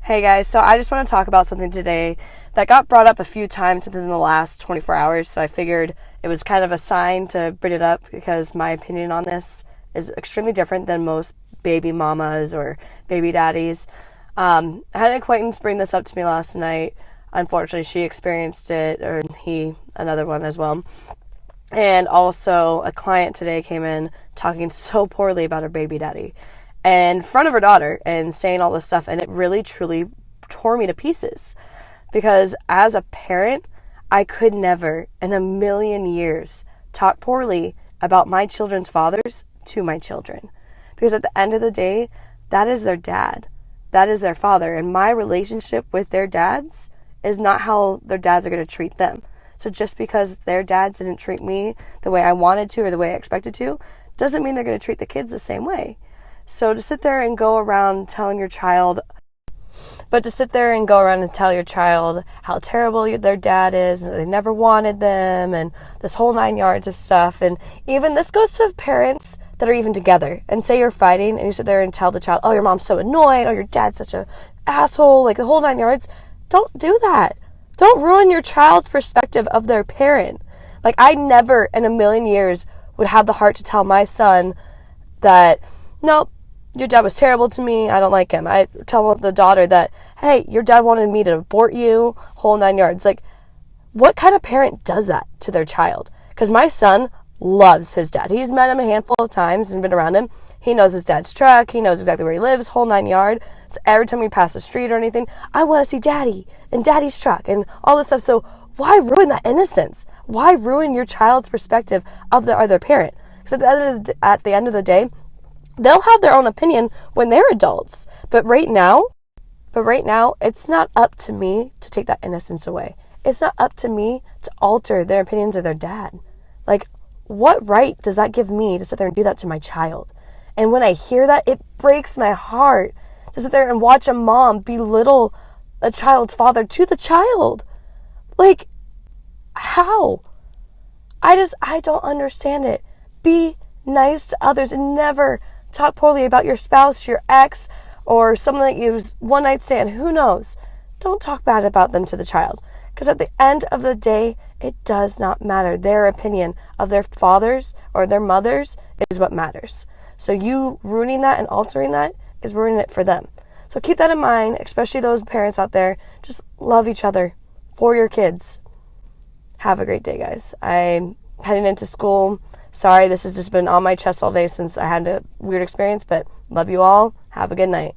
Hey guys, so I just want to talk about something today that got brought up a few times within the last 24 hours, so I figured it was kind of a sign to bring it up because my opinion on this is extremely different than most baby mamas or baby daddies. I had an acquaintance bring this up to me last night. Unfortunately, she experienced it, or he, another one as well. And also, a client today came in talking so poorly about her baby daddy in front of her daughter and saying all this stuff. And it really, truly tore me to pieces because as a parent, I could never in a million years talk poorly about my children's fathers to my children. Because at the end of the day, that is their dad. That is their father. And my relationship with their dads is not how their dads are going to treat them. So just because their dads didn't treat me the way I wanted to or the way I expected to, doesn't mean they're going to treat the kids the same way. So to sit there and go around telling your child, tell your child how terrible their dad is and they never wanted them and this whole 9 yards of stuff. And even this goes to parents that are even together and say you're fighting and you sit there and tell the child, oh, your mom's so annoying, or your dad's such a asshole, like the whole 9 yards. Don't do that. Don't ruin your child's perspective of their parent. Like, I never in a million years would have the heart to tell my son that, nope, your dad was terrible to me, I don't like him. I tell the daughter that, hey, your dad wanted me to abort you, whole 9 yards. Like, what kind of parent does that to their child? Because my son loves his dad. He's met him a handful of times and been around him. He knows his dad's truck. He knows exactly where he lives, whole 9 yard. So every time we pass the street or anything, I want to see daddy and daddy's truck and all this stuff. So why ruin that innocence? Why ruin your child's perspective of the other parent? Because at the end of the day, they'll have their own opinion when they're adults. But right now, it's not up to me to take that innocence away. It's not up to me to alter their opinions of their dad. Like, what right does that give me to sit there and do that to my child? And when I hear that, it breaks my heart to sit there and watch a mom belittle a child's father to the child. Like, how? I don't understand it. Be nice to others and never talk poorly about your spouse, your ex, or someone that you was one night stand. Who knows? Don't talk bad about them to the child. Because at the end of the day, it does not matter. Their opinion of their fathers or their mothers is what matters. So you ruining that and altering that is ruining it for them. So keep that in mind, especially those parents out there. Just love each other for your kids. Have a great day, guys. I'm heading into school. Sorry, this has just been on my chest all day since I had a weird experience, but love you all. Have a good night.